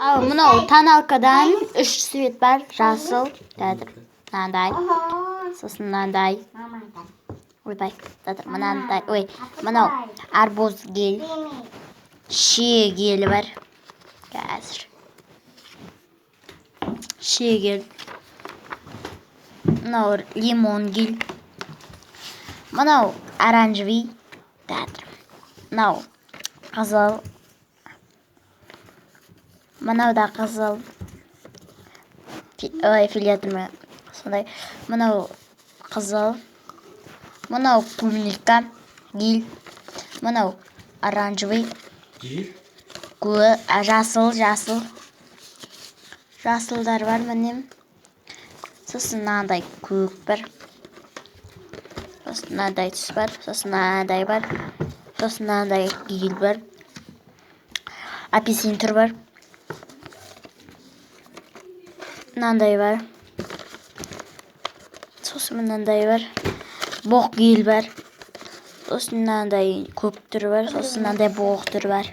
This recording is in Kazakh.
Mına Tanalkadan 3 svet var. Жасыл, дәдір. Мынандай. Сосын мынандай. Ойбай, дәдір. Мынандай. Ой, мынау арбуз гел. Шие гел бар. Қазір. Шие гел. Мынау лимон гел. Мынау оранжевый. Дәдір. Мынау қызыл. Мынау да қызыл. Ой, филиатырма. Сондай. Мынау қызыл. Мынау клубника. Гел. Мынау оранжевый. Жасыл. Жасылдар бар міне. Сосын мынандай көк бар. Сосын мынандай түс бар. Сосын мынандай бар. Сосын мынандай гел бар. Апельсин түр бар. Мынандай бар. Сосын мынандай бар. Боқ гел бар. Сосын мынандай көк түр бар. Сосын мынандай боқ түр бар.